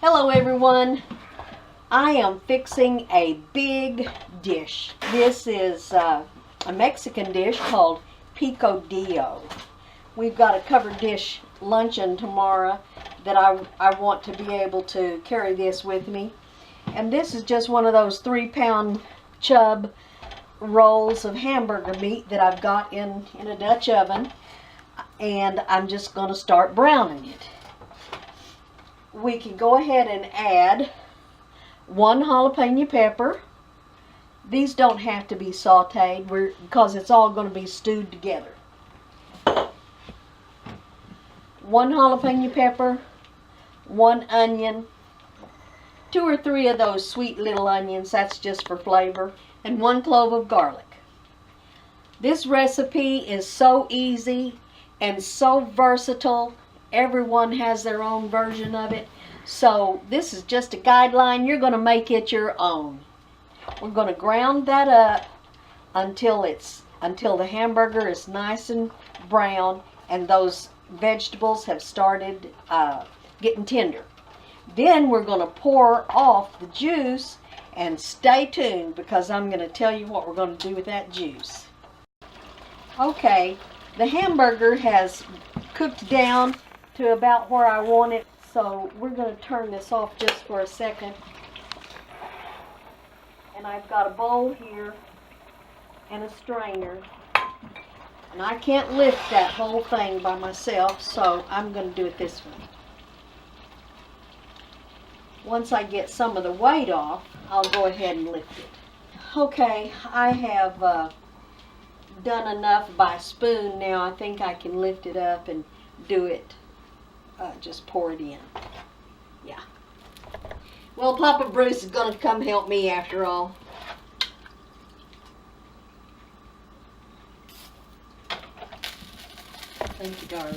Hello everyone. I am fixing a big dish. This is a Mexican dish called Picodillo. We've got a covered dish luncheon tomorrow that I want to be able to carry this with me. And this is just one of those 3-pound chub rolls of hamburger meat that I've got in a Dutch oven. And I'm just going to start browning it. We can go ahead and add 1 jalapeno pepper. These don't have to be sauteed because it's all going to be stewed together. 1 jalapeno pepper, 1 onion, 2 or 3 of those sweet little onions, that's just for flavor, and 1 clove of garlic. This recipe is so easy and so versatile. Everyone has their own version of it. So this is just a guideline. You're going to make it your own. We're going to ground that up until the hamburger is nice and brown and those vegetables have started getting tender. Then we're going to pour off the juice, and stay tuned because I'm going to tell you what we're going to do with that juice. Okay, the hamburger has cooked down to about where I want it, so we're going to turn this off just for a second. And I've got a bowl here and a strainer, and I can't lift that whole thing by myself, so I'm going to do it this way. Once I get some of the weight off, I'll go ahead and lift it. Okay, I have done enough by spoon now. I think I can lift it up and do it. Just pour it in. Yeah. Well, Papa Bruce is going to come help me after all. Thank you, darling.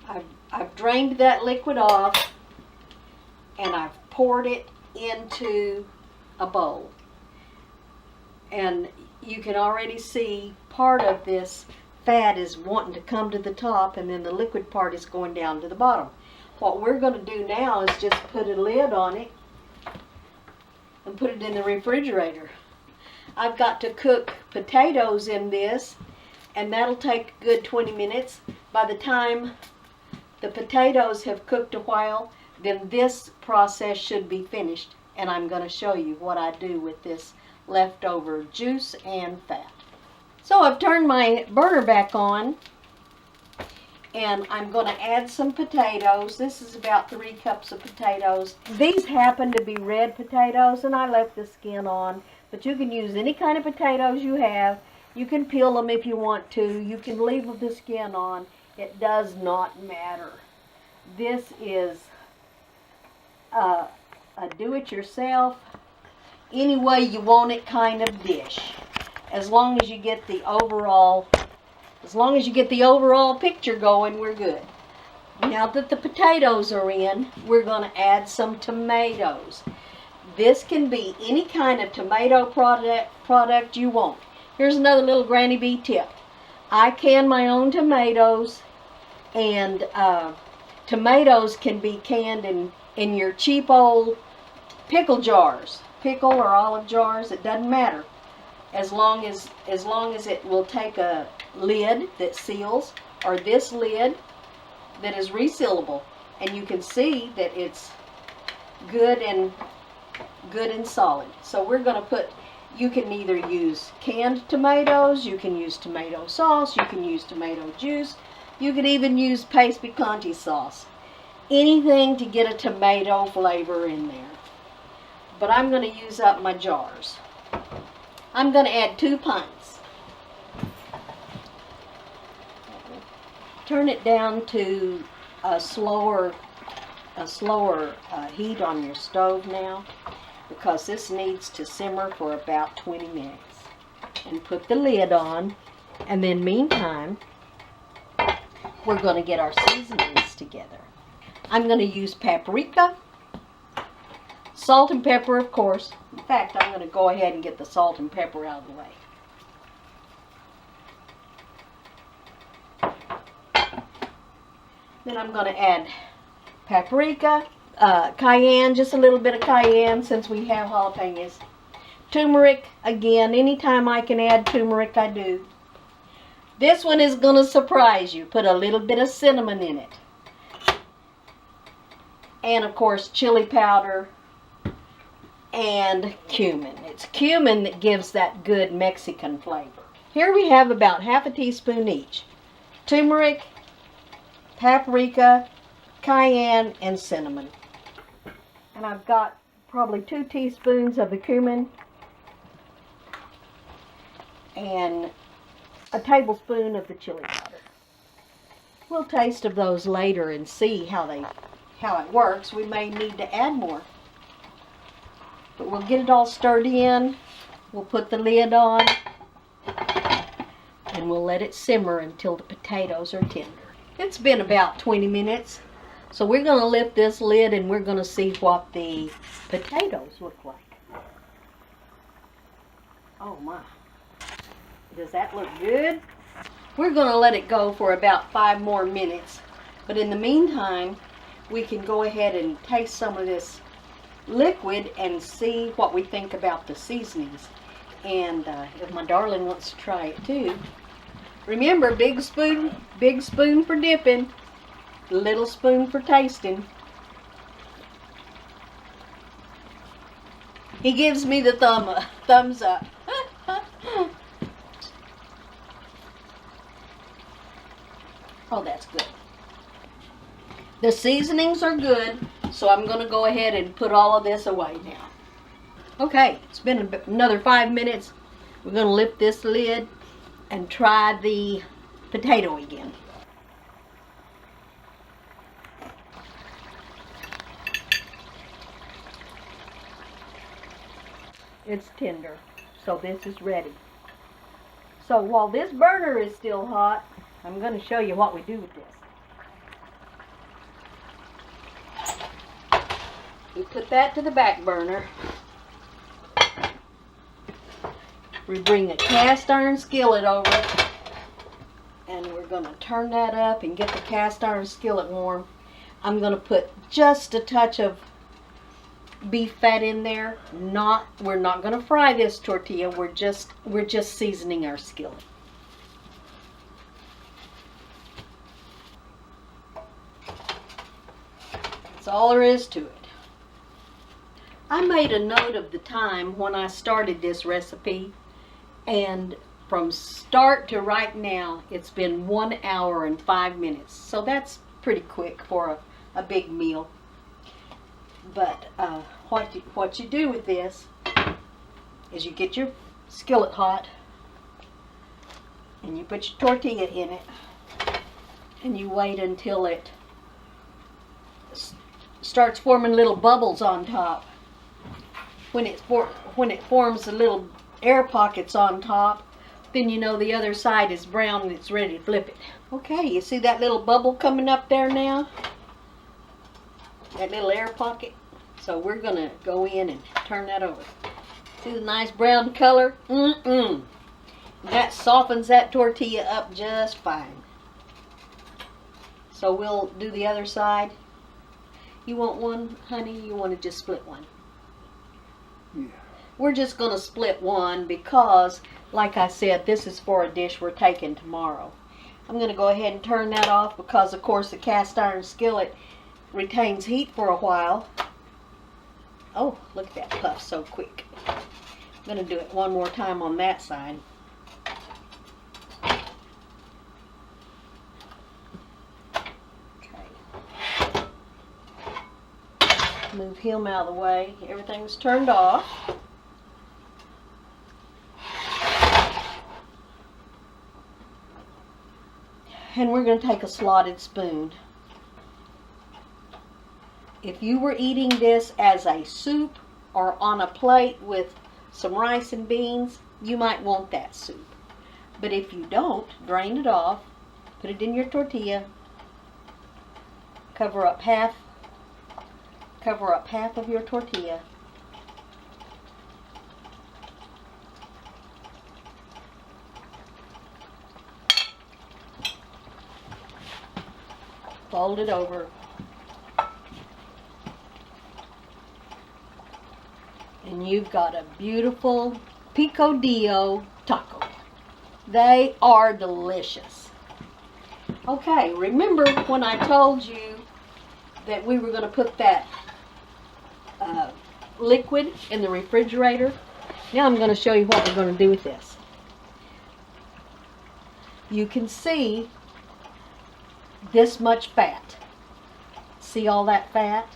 Right. I've drained that liquid off, and I've poured it into a bowl. And you can already see part of this fat is wanting to come to the top, and then the liquid part is going down to the bottom. What we're going to do now is just put a lid on it and put it in the refrigerator. I've got to cook potatoes in this, and that'll take a good 20 minutes. By the time the potatoes have cooked a while, then this process should be finished, and I'm going to show you what I do with this leftover juice and fat. So I've turned my burner back on, and I'm going to add some potatoes. This is about 3 cups of potatoes. These happen to be red potatoes, and I left the skin on, but you can use any kind of potatoes you have. You can peel them if you want to. You can leave the skin on. It does not matter. This is a do-it-yourself, any way you want it kind of dish. As long as you get the overall picture going, we're good. Now that the potatoes are in, we're going to add some tomatoes. This can be any kind of tomato product you want. Here's another little Granny Bee tip. I can my own tomatoes, and tomatoes can be canned in your cheap old pickle jars, pickle or olive jars. It doesn't matter, as long as it will take a lid that seals, or this lid that is resealable, and you can see that it's good and solid. So we're going to put, you can either use canned tomatoes, you can use tomato sauce, you can use tomato juice, you could even use paste picante sauce. Anything to get a tomato flavor in there. But I'm going to use up my jars. I'm going to add 2 pints. Turn it down to a slower heat on your stove now, because this needs to simmer for about 20 minutes. And put the lid on, and then meantime, we're going to get our seasonings together. I'm going to use paprika, Salt and pepper, of course. In fact, I'm going to go ahead and get the salt and pepper out of the way. Then I'm going to add paprika, cayenne, just a little bit of cayenne since we have jalapenos. Turmeric, again, anytime I can add turmeric, I do. This one is going to surprise you. Put a little bit of cinnamon in it. And, of course, chili powder and cumin. It's cumin that gives that good Mexican flavor. Here we have about half a teaspoon each. Turmeric, paprika, cayenne, and cinnamon. And I've got probably 2 teaspoons of the cumin and a tablespoon of the chili powder. We'll taste of those later and see how it works. We may need to add more. But we'll get it all stirred in. We'll put the lid on and we'll let it simmer until the potatoes are tender. It's been about 20 minutes. So we're going to lift this lid and we're going to see what the potatoes look like. Oh my. Does that look good? We're going to let it go for about 5 more minutes. But in the meantime, we can go ahead and taste some of this liquid and see what we think about the seasonings. And if my darling wants to try it too. Remember, big spoon for dipping, little spoon for tasting. He gives me the thumbs up. Oh, that's good. The seasonings are good, so I'm going to go ahead and put all of this away now. Okay, it's been another 5 minutes. We're going to lift this lid and try the potato again. It's tender, so this is ready. So while this burner is still hot, I'm going to show you what we do with this. We put that to the back burner. We bring a cast iron skillet over it, and we're going to turn that up and get the cast iron skillet warm. I'm going to put just a touch of beef fat in there. We're not going to fry this tortilla. We're just seasoning our skillet. That's all there is to it. I made a note of the time when I started this recipe, and from start to right now, it's been 1 hour and 5 minutes. So that's pretty quick for a big meal. But what you do with this is you get your skillet hot, and you put your tortilla in it, and you wait until it starts forming little bubbles on top. When it forms the little air pockets on top, then you know the other side is brown and it's ready to flip it. Okay, you see that little bubble coming up there now? That little air pocket? So we're going to go in and turn that over. See the nice brown color? That softens that tortilla up just fine. So we'll do the other side. You want one, honey? You want to just split one? Yeah. We're just going to split one because, like I said, this is for a dish we're taking tomorrow. I'm going to go ahead and turn that off because, of course, the cast iron skillet retains heat for a while. Oh, look at that puff so quick. I'm going to do it one more time on that side. Move him out of the way. Everything's turned off. And we're going to take a slotted spoon. If you were eating this as a soup or on a plate with some rice and beans, you might want that soup. But if you don't, drain it off, put it in your tortilla, cover up half of your tortilla, fold it over. And you've got a beautiful Picodillo taco. They are delicious. Okay, remember when I told you that we were going to put that liquid in the refrigerator? Now I'm going to show you what we're going to do with this. You can see this much fat. See all that fat?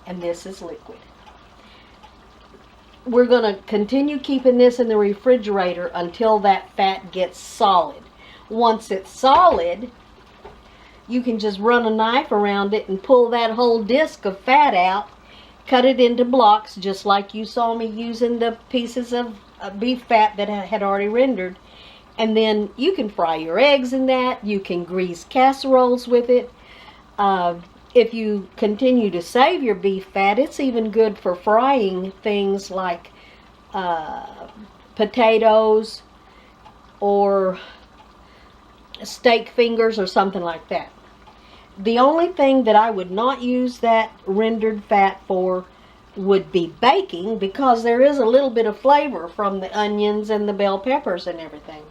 And this is liquid. We're going to continue keeping this in the refrigerator until that fat gets solid. Once it's solid, you can just run a knife around it and pull that whole disc of fat out, cut it into blocks just like you saw me using the pieces of beef fat that I had already rendered. And then you can fry your eggs in that. You can grease casseroles with it. If you continue to save your beef fat, it's even good for frying things like potatoes or steak fingers or something like that. The only thing that I would not use that rendered fat for would be baking, because there is a little bit of flavor from the onions and the bell peppers and everything.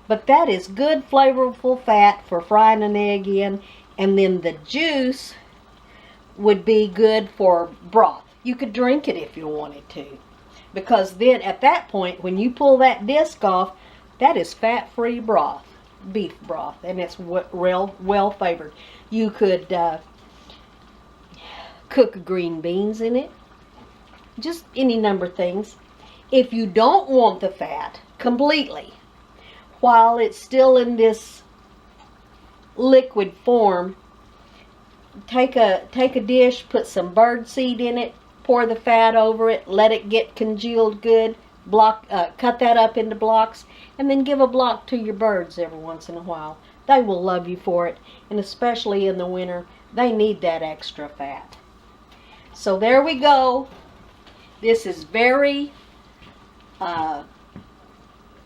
But that is good flavorful fat for frying an egg in. And then the juice would be good for broth. You could drink it if you wanted to. Because then at that point, when you pull that disc off, that is fat-free broth, beef broth, and it's well flavored. You could cook green beans in it. Just any number of things. If you don't want the fat completely, while it's still in this liquid form, take a dish, put some bird seed in it, pour the fat over it, let it get congealed good, cut that up into blocks, and then give a block to your birds every once in a while. They will love you for it, and especially in the winter, they need that extra fat. So there we go. This is very,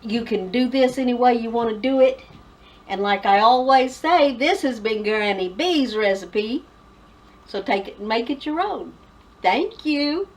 you can do this any way you want to do it. And like I always say, this has been Granny B's recipe. So take it and make it your own. Thank you.